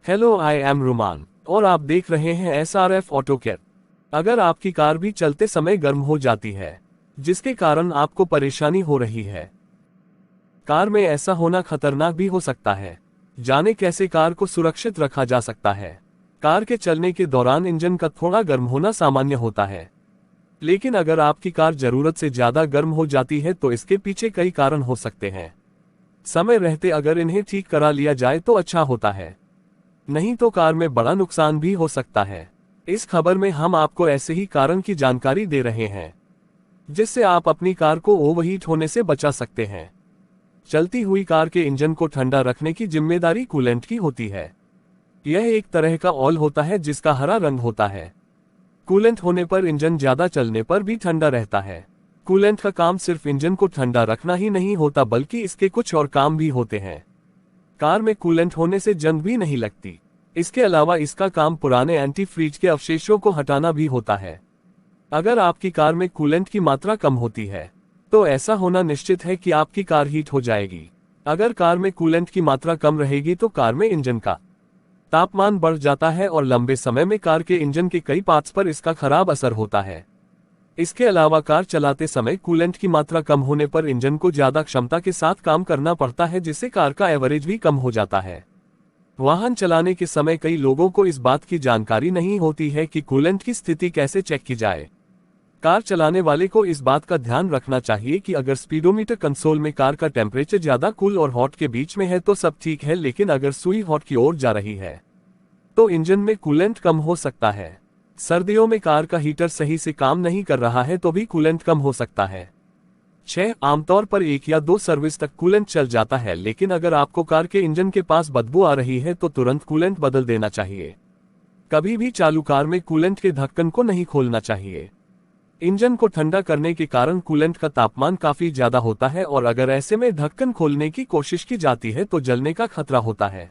Hello, I am रुमान और आप देख रहे हैं SRF ऑटो केयर। अगर आपकी कार भी चलते समय गर्म हो जाती है, जिसके कारण आपको परेशानी हो रही है, कार में ऐसा होना खतरनाक भी हो सकता है। जाने कैसे कार को सुरक्षित रखा जा सकता है। कार के चलने के दौरान इंजन का थोड़ा गर्म होना सामान्य होता है, लेकिन अगर आपकी कार जरूरत से ज्यादा गर्म हो जाती है तो इसके पीछे कई कारण हो सकते हैं। समय रहते अगर इन्हें ठीक करा लिया जाए तो अच्छा होता है, नहीं तो कार में बड़ा नुकसान भी हो सकता है। इस खबर में हम आपको ऐसे ही कारण की जानकारी दे रहे हैं, जिससे आप अपनी कार को ओवरहीट होने से बचा सकते हैं। चलती हुई कार के इंजन को ठंडा रखने की जिम्मेदारी कूलेंट की होती है। यह एक तरह का ऑयल होता है जिसका हरा रंग होता है। कूलेंट होने पर इंजन ज्यादा चलने पर भी ठंडा रहता है। कूलेंट का काम सिर्फ इंजन को ठंडा रखना ही नहीं होता, बल्कि इसके कुछ और काम भी होते हैं। कार में कूलेंट होने से जंग भी नहीं लगती। इसके अलावा इसका काम पुराने एंटी फ्रीज के अवशेषों को हटाना भी होता है। अगर आपकी कार में कूलेंट की मात्रा कम होती है, तो ऐसा होना निश्चित है कि आपकी कार हीट हो जाएगी। अगर कार में कूलेंट की मात्रा कम रहेगी तो कार में इंजन का तापमान बढ़ जाता है और लंबे समय में कार के इंजन के कई पार्ट्स पर इसका खराब असर होता है। इसके अलावा कार चलाते समय कूलेंट की मात्रा कम होने पर इंजन को ज्यादा क्षमता के साथ काम करना पड़ता है, जिससे कार का एवरेज भी कम हो जाता है। वाहन चलाने के समय कई लोगों को इस बात की जानकारी नहीं होती है कि कूलेंट की स्थिति कैसे चेक की जाए। कार चलाने वाले को इस बात का ध्यान रखना चाहिए कि अगर स्पीडोमीटर कंसोल में कार का टेम्परेचर ज्यादा कूल और हॉट के बीच में है तो सब ठीक है, लेकिन अगर सुई हॉट की ओर जा रही है तो इंजन में कूलेंट कम हो सकता है। सर्दियों में कार का हीटर सही से काम नहीं कर रहा है तो भी कूलेंट कम हो सकता है। 6 आमतौर पर 1 या 2 सर्विस तक कूलेंट चल जाता है, लेकिन अगर आपको कार के इंजन के पास बदबू आ रही है तो तुरंत कूलेंट बदल देना चाहिए। कभी भी चालू कार में कूलेंट के ढक्कन को नहीं खोलना चाहिए। इंजन को ठंडा करने के कारण कूलेंट का तापमान काफी ज्यादा होता है और अगर ऐसे में ढक्कन खोलने की कोशिश की जाती है तो जलने का खतरा होता है।